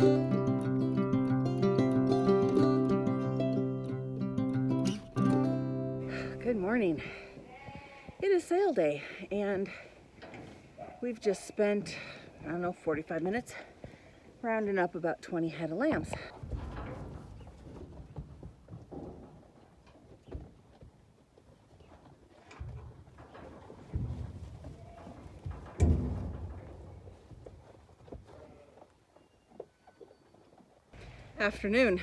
Good morning. It is sale day and we've just spent, I don't know, 45 minutes rounding up about 20 head of lambs. Afternoon.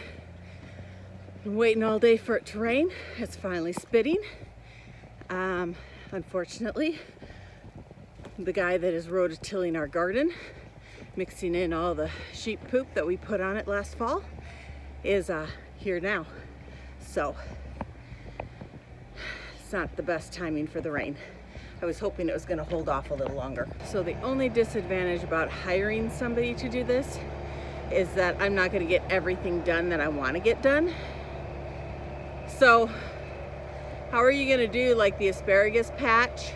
Been waiting all day for it to rain. It's finally spitting. Unfortunately, the guy that is rototilling our garden, mixing in all the sheep poop that we put on it last fall, is here now. So it's not the best timing for the rain. I was hoping it was going to hold off a little longer. So the only disadvantage about hiring somebody to do this is that I'm not going to get everything done that I want to get done. So how are you going to do like the asparagus patch?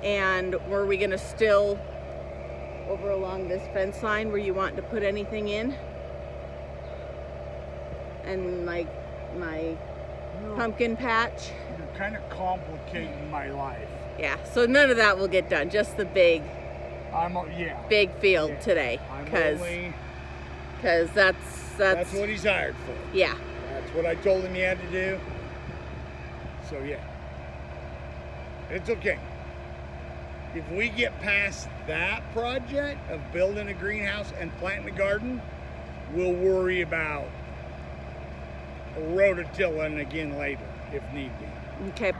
And were we going to still over along this fence line where you want to put anything in? And like my pumpkin patch? You're kind of complicating my life. Yeah, so none of that will get done, just the big big field today. Because that's what he's hired for. Yeah. That's what I told him he had to do. So yeah, it's okay. If we get past that project of building a greenhouse and planting a garden, we'll worry about rototilling again later if need be. Okay.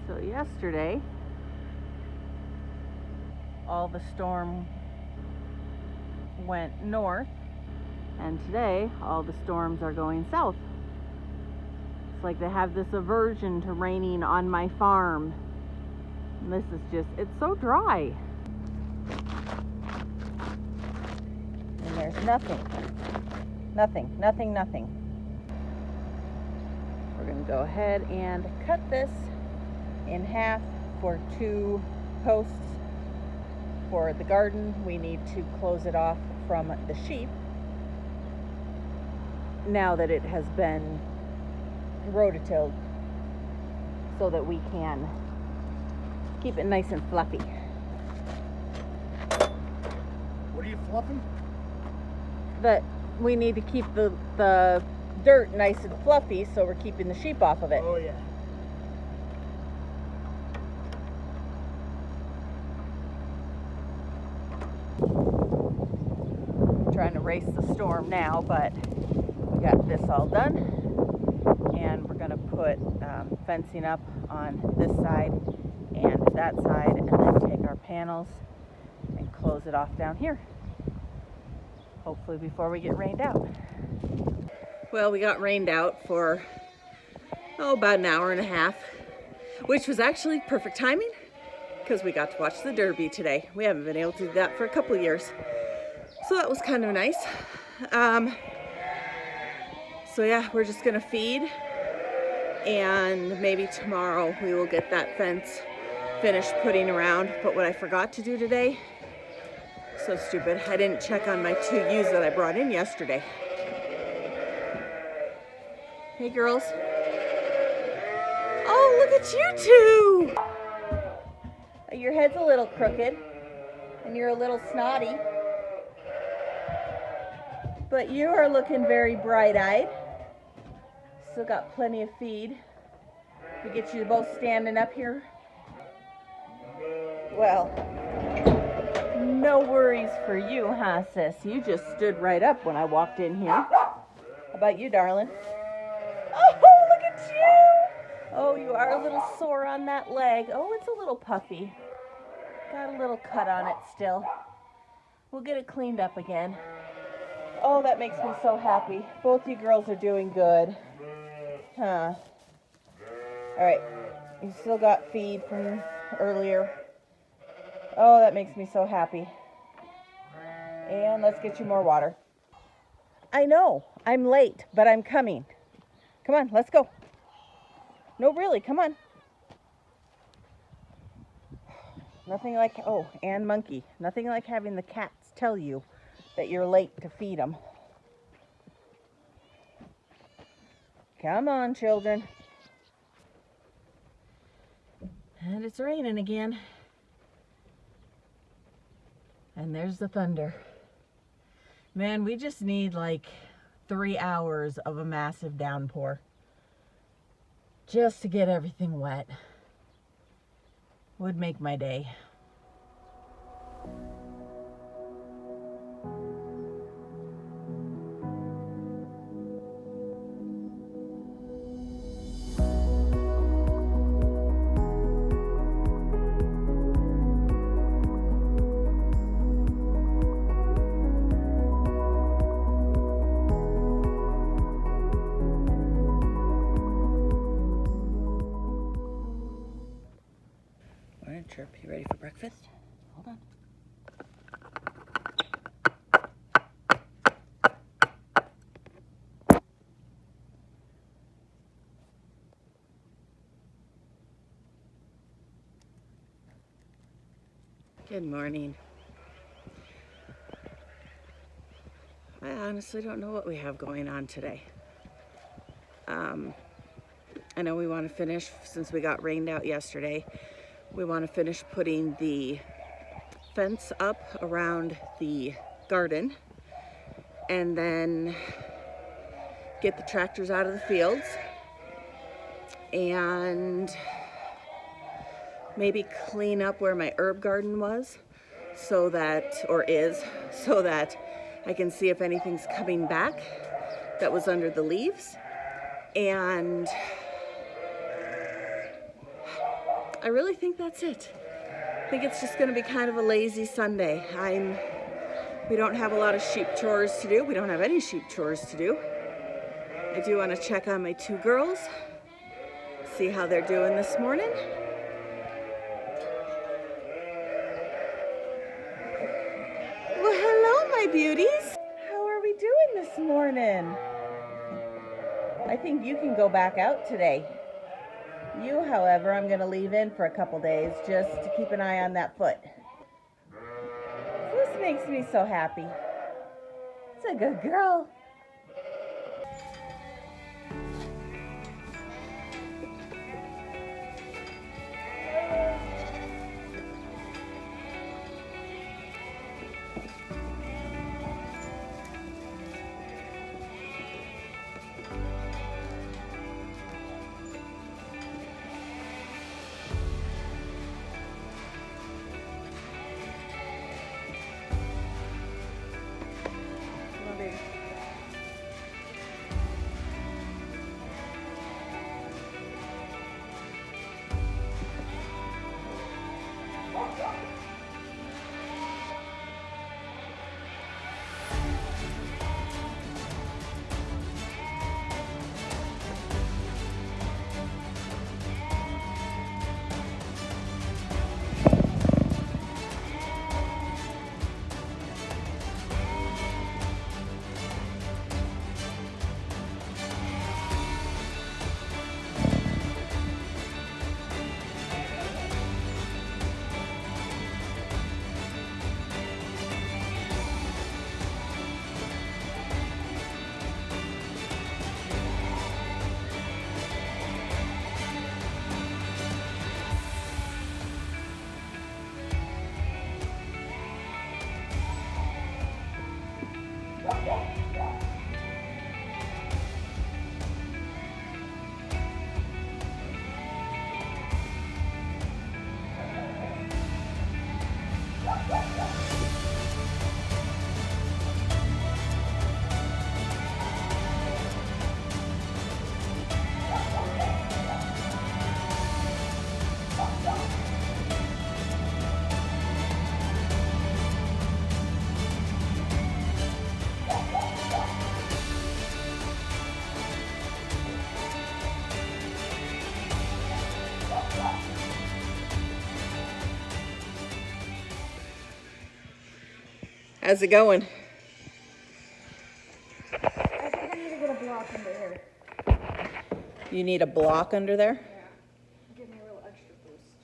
So yesterday, all the storm went north, and today all the storms are going south. It's like they have this aversion to raining on my farm. And this is just, it's so dry. And there's nothing. We're gonna go ahead and cut this in half for 2 posts. For the garden, we need to close it off from the sheep now that it has been rototilled, so that we can keep it nice and fluffy. What are you fluffing? That we need to keep the dirt nice and fluffy, so we're keeping the sheep off of it. Oh yeah. Trying to race the storm now, but we got this all done, and we're going to put fencing up on this side and that side, and then take our panels and close it off down here, hopefully before we get rained out. Well, we got rained out for about an hour and a half, which was actually perfect timing because we got to watch the Derby today. We haven't been able to do that for a couple of years. So that was kind of nice. So yeah, we're just gonna feed, and maybe tomorrow we will get that fence finished putting around. But what I forgot to do today, so stupid, I didn't check on my 2 ewes that I brought in yesterday. Hey girls. Oh, look at you two! Your head's a little crooked, and you're a little snotty. But you are looking very bright-eyed. Still got plenty of feed. We get you both standing up here. Well, no worries for you, huh, sis? You just stood right up when I walked in here. How about you, darling? Oh, look at you! Oh, you are a little sore on that leg. Oh, it's a little puffy. Got a little cut on it still. We'll get it cleaned up again. Oh, that makes me so happy. Both you girls are doing good. Huh. All right. You still got feed from earlier. Oh, that makes me so happy. And let's get you more water. I know. I'm late, but I'm coming. Come on, let's go. No, really, come on. Nothing like, oh, and monkey. Nothing like having the cats tell you that you're late to feed them. Come on, children. And it's raining again. And there's the thunder. Man, we just need like 3 hours of a massive downpour just to get everything wet. Would make my day. Morning, Chirp. You ready for breakfast? Hold on. Good morning. I honestly don't know what we have going on today. I know we want to finish, since we got rained out yesterday, we want to finish putting the fence up around the garden and then get the tractors out of the fields and maybe clean up where my herb garden was so that I can see if anything's coming back that was under the leaves. And I really think that's it. I think it's just going to be kind of a lazy Sunday. We don't have a lot of sheep chores to do. We don't have any sheep chores to do. I do want to check on my 2 girls, see how they're doing this morning. Well, hello, my beauties. How are we doing this morning? I think you can go back out today. You, however, I'm going to leave in for a couple days just to keep an eye on that foot. This makes me so happy. It's a good girl. How's it going? I think I need to get a block under here. You need a block under there? Yeah. Give me a little extra boost.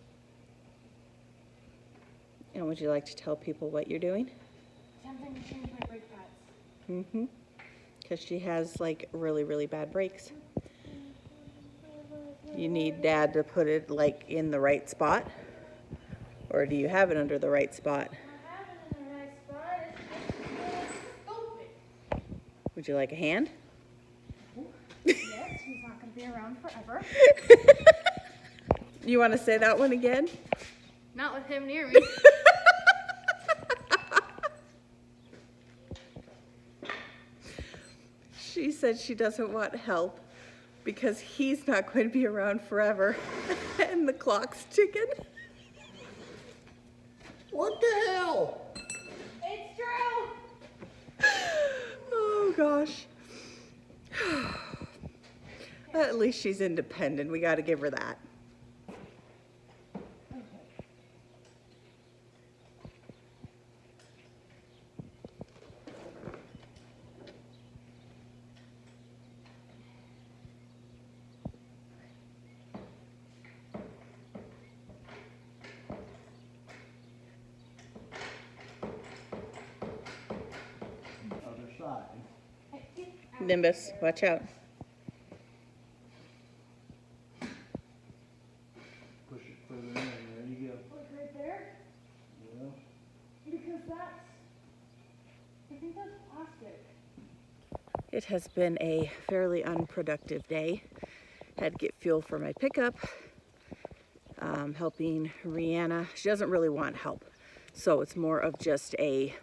And would you like to tell people what you're doing? Attempting to change my brake pads. Mm-hmm. Because she has like really, really bad brakes. You need Dad to put it like in the right spot? Or do you have it under the right spot? I have it in the right spot. It's just stupid. Would you like a hand? Yes, he's not going to be around forever. You want to say that one again? Not with him near me. She said she doesn't want help because he's not going to be around forever and the clock's ticking. What the hell? It's true. Oh gosh. At least she's independent. We got to give her that. Other side. Nimbus, watch out. Push it further in. There you go. Look right there. Yeah. Because I think that's plastic. It has been a fairly unproductive day. Had to get fuel for my pickup. Helping Rihanna. She doesn't really want help. So it's more of just a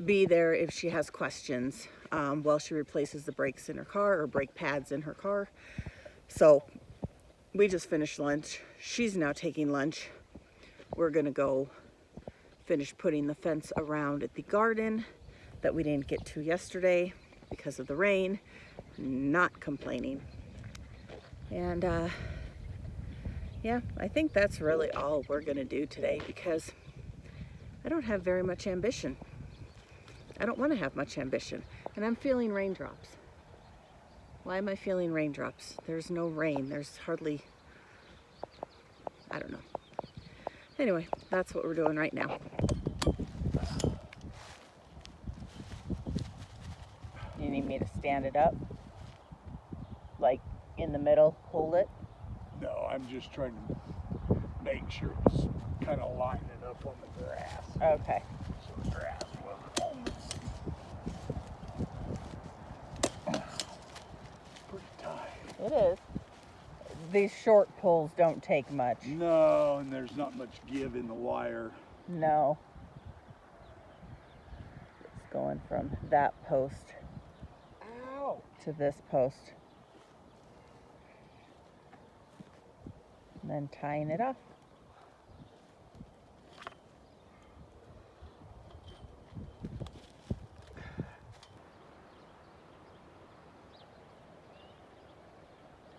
be there if she has questions while she replaces the brakes in her car or brake pads in her car. So we just finished lunch. She's now taking lunch. We're gonna go finish putting the fence around at the garden that we didn't get to yesterday because of the rain. Not complaining. And yeah, I think that's really all we're gonna do today because I don't have very much ambition. I don't want to have much ambition, and I'm feeling raindrops. Why am I feeling raindrops? There's no rain. There's hardly, I don't know. Anyway, that's what we're doing right now. You need me to stand it up? Like in the middle, hold it? No, I'm just trying to make sure it's kind of line it up on the grass. Okay. So the grass wasn't on this. Pretty tight. It is. These short poles don't take much. No, and there's not much give in the wire. No. It's going from that post Ow! to this post. And then tying it off.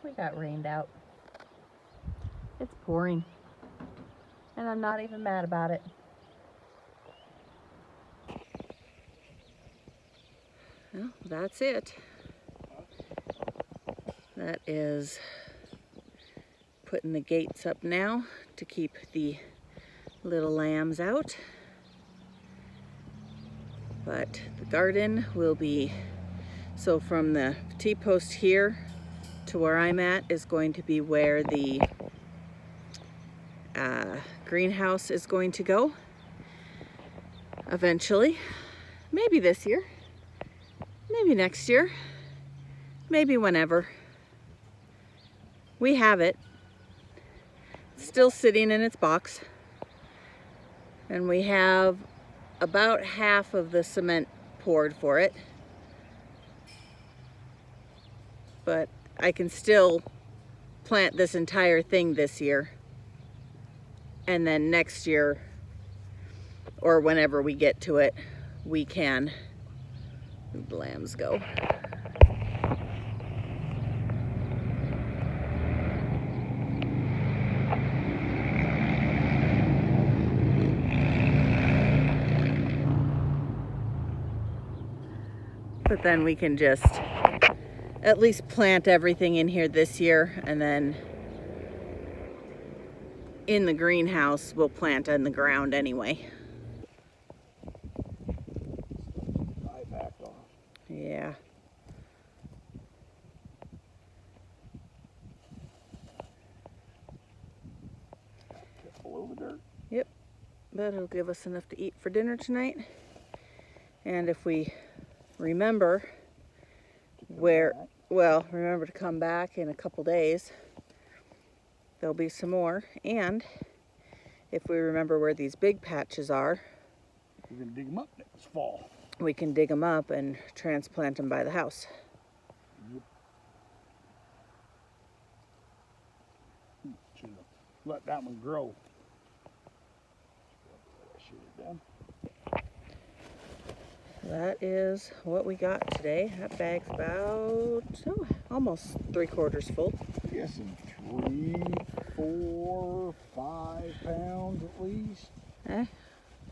We got rained out. It's pouring. And I'm not even mad about it. Well, that's it. That is putting the gates up now to keep the little lambs out. But the garden will be, so from the T-post here to where I'm at is going to be where the greenhouse is going to go eventually. Maybe this year, maybe next year, maybe whenever. We have it. It's still sitting in its box. And we have about half of the cement poured for it. But I can still plant this entire thing this year. And then next year, or whenever we get to it, we can. Where'd the lambs go? But then we can just at least plant everything in here this year and then in the greenhouse we'll plant in the ground anyway. I backed off. Yeah. Below the dirt. Yep. But it'll give us enough to eat for dinner tonight. And if we remember remember to come back in a couple days, there'll be some more. And if we remember where these big patches are, We're gonna dig them up next fall. we can dig them up and transplant them by the house. Yep. Should have let that one grow. Should have done. That is what we got today. That bag's about almost 3/4 full. Guessing 3, 4, 5 pounds at least. Eh?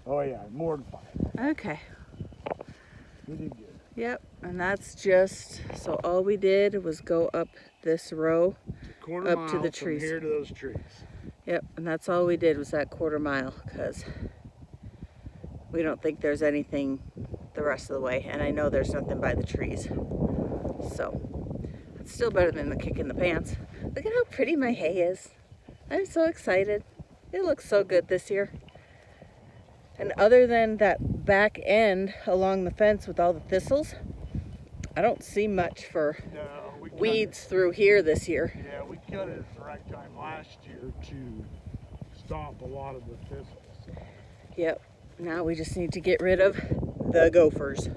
Oh yeah, more than 5. Okay. You did good. Yep. And that's just, so all we did was go up this row. Quarter Up mile to the from trees. here to those trees. Yep. And that's all we did was that 1/4 mile, because we don't think there's anything the rest of the way. And I know there's nothing by the trees. So it's still better than the kick in the pants. Look at how pretty my hay is. I'm so excited. It looks so good this year. And other than that back end along the fence with all the thistles, I don't see much for No, we weeds through here this year. Yeah, we cut it at the right time last year to stop a lot of the thistles. Yep. Now we just need to get rid of the gophers.